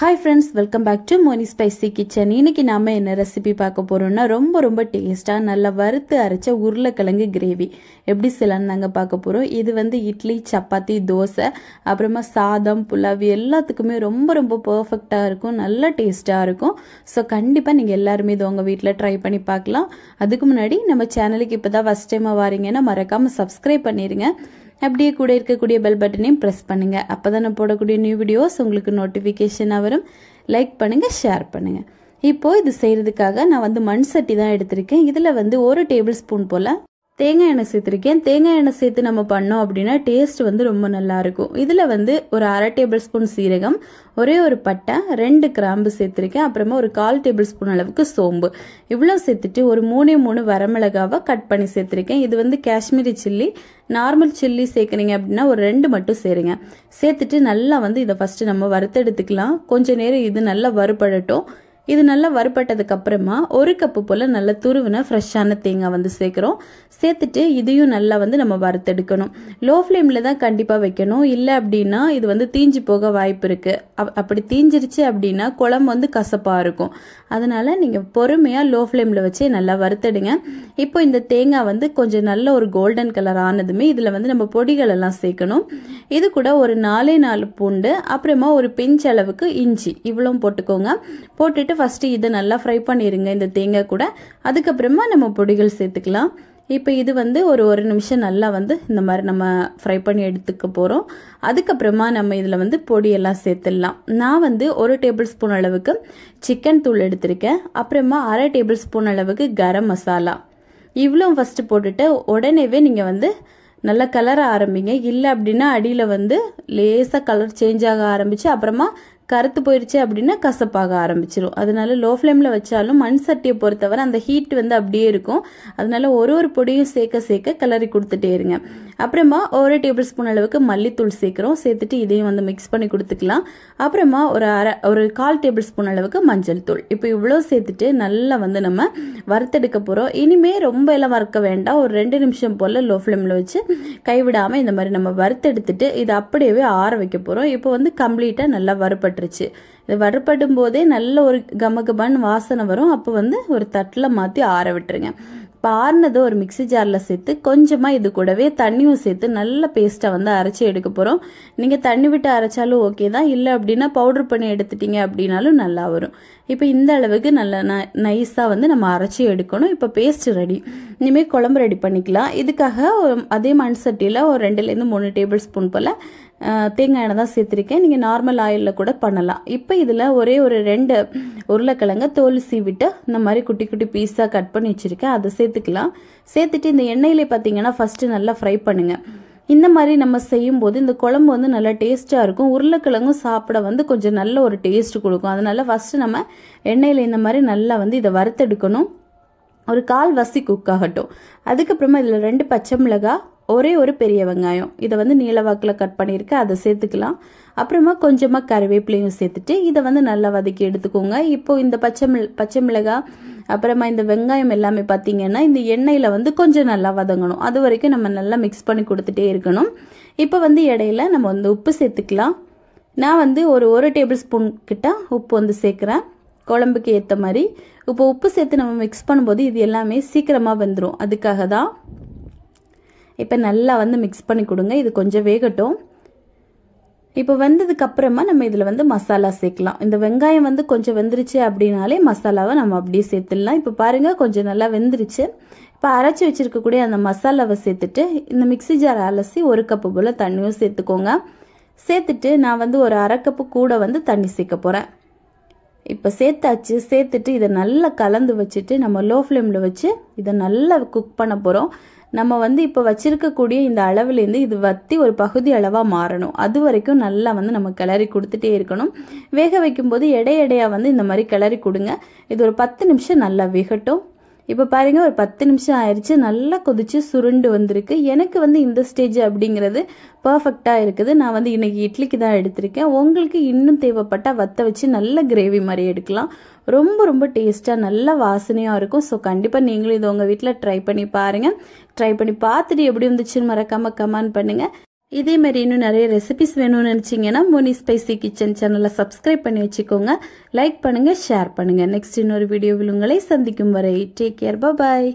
Hi friends, welcome back to Moni Spicy Kitchen. இன்னைக்கு நாம என்ன ரெசிபி பார்க்க போறோம்னா ரொம்ப டேஸ்டா நல்ல வறுத்து அரைச்ச உருளைக்கிழங்கு கிரேவி எப்படி செய்யலாம்னு நாங்க பார்க்க போறோம். இது வந்து இட்லி, சப்பாத்தி, தோசை, அப்புறமா சாதம், புலாவ் எல்லாத்துக்குமே ரொம்ப பெர்ஃபெக்ட்டா இருக்கும். நல்ல டேஸ்டா இருக்கும். சோ கண்டிப்பா நீங்க எல்லாரும் இது உங்க வீட்ல ட்ரை பண்ணி பார்க்கலாம். அதுக்கு முன்னாடி நம்ம சேனலுக்கு இப்பதான் ஃபர்ஸ்ட் டைம் வாரீங்கன்னா மறக்காம சப்ஸ்கிரைப் பண்ணிருங்க. அப்படியே கூட இருக்கக்கூடிய பெல் பட்டனையும் பிரஸ் பண்ணுங்க. அப்பதான் நான் போடக்கூடிய நியூ வீடியோஸ் உங்களுக்கு நோட்டிபிகேஷனா வரும். லைக் பண்ணுங்க, ஷேர் பண்ணுங்க. இப்போ இது செய்யறதுக்காக நான் வந்து மண் சட்டி தான் எடுத்திருக்கேன். இதுல வந்து 1 டேபிள் ஸ்பூன் போல தேங்காய் எண்ணெய் சேர்த்திருக்கேன். தேங்காய் எண்ணெய் சேர்த்து நம்ம பண்ணோம் அப்படின்னா டேஸ்ட் வந்து ரொம்ப நல்லா இருக்கும். இதுல வந்து ஒரு 1/2 டேபிள் ஸ்பூன் சீரகம், ஒரே ஒரு பட்டை, 2 கிராம்பு சேர்த்திருக்கேன். அப்புறமா ஒரு 1/4 டேபிள் ஸ்பூன் அளவுக்கு சோம்பு, இவ்வளவு சேர்த்துட்டு ஒரு 3 வரமிளகாவை கட் பண்ணி சேர்த்திருக்கேன். இது வந்து காஷ்மீரி சில்லி. நார்மல் சில்லி சேர்க்குறீங்க அப்படின்னா ஒரு 2 மட்டும் சேருங்க. சேர்த்துட்டு நல்லா வந்து இதை ஃபர்ஸ்ட் நம்ம வறுத்தெடுத்துக்கலாம். கொஞ்ச நேரம் இது நல்லா வறுபடட்டும். இது நல்லா வறுபட்டதுக்கு அப்புறமா 1 கப்பு போல நல்ல துருவின ஃப்ரெஷ்ஷான தேங்காய் வந்து சேர்க்கிறோம். சேர்த்துட்டு இதையும் நல்லா வந்து நம்ம வறுத்தெடுக்கணும். லோ ஃப்ளேம்ல தான் கண்டிப்பா வைக்கணும். இல்லை அப்படின்னா இது வந்து தீஞ்சு போக வாய்ப்பு இருக்கு. அப்படி தீஞ்சிருச்சு அப்படின்னா குழம்பு வந்து கசப்பா இருக்கும். அதனால நீங்க பொறுமையா லோ ஃப்ளேம்ல வச்சு நல்லா வறுத்தெடுங்க. இப்போ இந்த தேங்காய் வந்து கொஞ்சம் நல்ல ஒரு கோல்டன் கலர் ஆனதுமே இதுல வந்து நம்ம பொடிகள் எல்லாம் சேர்க்கணும். இது கூட ஒரு 4 பூண்டு, அப்புறமா ஒரு பிஞ்ச் அளவுக்கு இஞ்சி இவ்வளவு போட்டுக்கோங்க. போட்டுட்டு ஃபர்ஸ்ட் இதை நல்லா ஃப்ரை பண்ணிருங்க இந்த தேங்காய் கூட. அதுக்கப்புறமா நம்ம பொடிகள் சேர்த்துக்கலாம். இப்போ இது வந்து ஒரு நிமிஷம் நல்லா வந்து இந்த மாதிரி நம்ம ஃப்ரை பண்ணி எடுத்துக்க போறோம். அதுக்கப்புறமா நம்ம இதுல வந்து பொடியெல்லாம் சேர்த்துடலாம். நான் வந்து 1 டேபிள் ஸ்பூன் அளவுக்கு சிக்கன் தூள் எடுத்திருக்கேன். அப்புறமா 1/2 டேபிள் ஸ்பூன் அளவுக்கு கரம் மசாலா இவ்வளோ ஃபர்ஸ்ட் போட்டுட்டு உடனேவே நீங்க வந்து நல்லா கலர ஆரம்பிங்க. இல்லை அப்படின்னா அடியில வந்து லேசா கலர் சேஞ்ச் ஆக ஆரம்பிச்சு அப்புறமா கருத்து போயிருச்சு அப்படின்னா கசப்பாக ஆரம்பிச்சிடும். அதனால லோ ஃப்ளேம்ல வச்சாலும் மண் சட்டியை பொறுத்தவரை அந்த ஹீட் வந்து அப்படியே இருக்கும். அதனால ஒரு பொடியும் சேர்க்க கிளறி கொடுத்துட்டே இருங்க. அப்புறமா 1 டேபிள் ஸ்பூன் அளவுக்கு மல்லித்தூள் சேர்க்கிறோம். சேர்த்துட்டு இதையும் வந்து மிக்ஸ் பண்ணி கொடுத்துக்கலாம். அப்புறமா ஒரு 1/4 டேபிள் ஸ்பூன் அளவுக்கு மஞ்சள் தூள். இப்போ இவ்வளோ சேர்த்துட்டு நல்லா வந்து நம்ம வறுத்தெடுக்க போறோம். இனிமே ரொம்ப எல்லாம் வறுக்க வேண்டாம். ஒரு 2 நிமிஷம் போல லோ ஃப்ளேம்ல வச்சு கைவிடாம இந்த மாதிரி நம்ம வறுத்தெடுத்துட்டு இதை அப்படியே ஆற வைக்க போறோம். இப்போ வந்து கம்ப்ளீட்டா நல்லா வறுப்பட்டுருச்சு. இது வறுப்படும் போதே நல்ல ஒரு கமகமான வாசனை வரும். அப்போ வந்து ஒரு தட்டுல மாத்தி ஆற விட்டுருங்க. ஆறுனதை ஒரு மிக்சி ஜார்ல சேர்த்து கொஞ்சமா இது கூடவே தண்ணியும் சேர்த்து நல்ல பேஸ்டா வந்து அரைச்சி எடுக்க போறோம். நீங்க தண்ணி விட்டு அரைச்சாலும் ஓகே தான். இல்லை அப்படின்னா பவுடர் பண்ணி எடுத்துட்டீங்க அப்படின்னாலும் நல்லா வரும். இப்போ இந்த அளவுக்கு நல்லா நைஸா வந்து நம்ம அரைச்சி எடுக்கணும். இப்போ பேஸ்ட் ரெடி. இனிமேல் குழம்பு ரெடி பண்ணிக்கலாம். இதுக்காக அதே மண் சட்டியில ஒரு 2 3 டேபிள் ஸ்பூன் போல தேங்காய் எண்ணெய் தான் சேர்த்திருக்கேன். நீங்க நார்மல் ஆயில்ல கூட பண்ணலாம். இப்போ இதுல ஒரு 2 உருளைக்கிழங்க தோல் சீவிட்டு இந்த மாதிரி குட்டி பீஸா கட் பண்ணி வச்சிருக்கேன். அதை சேர்த்துக்கலாம். சேர்த்துட்டு இந்த எண்ணெயிலே பாத்தீங்கன்னா ஃபர்ஸ்ட் நல்லா ஃப்ரை பண்ணுங்க. இந்த மாதிரி நம்ம செய்யும் போது இந்த குழம்பு வந்து நல்லா டேஸ்டா இருக்கும். உருளைக்கிழங்கும் சாப்பிட வந்து கொஞ்சம் நல்ல ஒரு டேஸ்ட் கொடுக்கும். அதனால ஃபர்ஸ்ட் நம்ம எண்ணெயில இந்த மாதிரி நல்லா வந்து இதை வறுத்தெடுக்கணும். ஒரு 1/4 வசி குக் ஆகட்டும். அதுக்கப்புறமா இதுல 2 பச்சை மிளகாய், ஒரு பெரிய வெங்காயம், இதை வந்து நீளவாக்கில் கட் பண்ணியிருக்கேன். அதை சேர்த்துக்கலாம். அப்புறமா கொஞ்சமா கருவேப்பிலையும் சேர்த்துட்டு இதை வந்து நல்லா வதக்கி எடுத்துக்கோங்க. இப்போ இந்த பச்சை மிளகாய் அப்புறமா இந்த வெங்காயம் எல்லாமே பார்த்தீங்கன்னா இந்த எண்ணெயில வந்து கொஞ்சம் நல்லா வதங்கணும். அது வரைக்கும் நம்ம நல்லா மிக்ஸ் பண்ணி கொடுத்துட்டே இருக்கணும். இப்போ வந்து இடையில நம்ம வந்து உப்பு சேர்த்துக்கலாம். நான் வந்து ஒரு டேபிள் ஸ்பூன் கிட்ட உப்பு வந்து சேர்க்குறேன், குழம்புக்கு ஏற்ற மாதிரி. இப்போ உப்பு சேர்த்து நம்ம மிக்ஸ் பண்ணும்போது இது எல்லாமே சீக்கிரமா வெந்துடும். அதுக்காக தான். இப்போ நல்லா வந்து மிக்ஸ் பண்ணி கொடுங்க. இது கொஞ்சம் வேகட்டும். இப்போ வெந்ததுக்கு அப்புறமா நம்ம இதுல வந்து மசாலா சேர்க்கலாம். இந்த வெங்காயம் வந்து கொஞ்சம் வெந்துருச்சு அப்படின்னாலே மசாலாவை நம்ம அப்படியே சேர்த்துடலாம். இப்போ பாருங்க கொஞ்சம் நல்லா வெந்துருச்சு. இப்போ அரைச்சி வச்சிருக்கக்கூடிய அந்த மசாலாவை சேர்த்துட்டு இந்த மிக்சி ஜார் அலசி 1 கப்பு போல தண்ணியும் சேர்த்துக்கோங்க. சேர்த்துட்டு நான் வந்து ஒரு 1/2 கப்பு கூட வந்து தண்ணி சேர்க்க போறேன். இப்போ சேர்த்தாச்சு. சேர்த்துட்டு இதை நல்லா கலந்து வச்சுட்டு நம்ம லோ ஃப்ளேம்ல வச்சு இதை நல்லா குக் பண்ண போறோம். நம்ம வந்து இப்போ வச்சிருக்கக்கூடிய இந்த அளவுலேருந்து இது வத்தி ஒரு பகுதி அளவா மாறணும். அது வரைக்கும் நல்லா வந்து நம்ம கிளறி கொடுத்துட்டே இருக்கணும். வேக வைக்கும் போது எடையா வந்து இந்த மாதிரி கிளறி கொடுங்க. இது ஒரு 10 நிமிஷம் நல்லா வேகட்டும். இப்போ பாருங்க ஒரு 10 நிமிஷம் ஆயிடுச்சு. நல்லா கொதிச்சு சுருண்டு வந்திருக்கு. எனக்கு வந்து இந்த ஸ்டேஜ் அப்படிங்கிறது பர்ஃபெக்டா இருக்குது. நான் வந்து இன்னைக்கு இட்லிக்கு தான் எடுத்திருக்கேன். உங்களுக்கு இன்னும் தேவைப்பட்டா வத்த வச்சு நல்ல கிரேவி மாதிரி எடுக்கலாம். ரொம்ப டேஸ்டா நல்ல வாசனையா இருக்கும். ஸோ கண்டிப்பா நீங்களும் இது உங்க வீட்டில் ட்ரை பண்ணி பாருங்க. ட்ரை பண்ணி பார்த்துட்டு எப்படி வந்துச்சுன்னு மறக்காம கமெண்ட் பண்ணுங்க. இதே மாதிரி இன்னும் நிறைய ரெசிபிஸ் வேணும்னு நினச்சிங்கன்னா மோனி ஸ்பைசி கிச்சன் சேனலை சப்ஸ்கிரைப் பண்ணி வச்சுக்கோங்க. லைக் பண்ணுங்கள், ஷேர் பண்ணுங்கள். நெக்ஸ்ட் இன்னொரு வீடியோவில் உங்களை சந்திக்கும் வரை டேக் கேர், பாய்.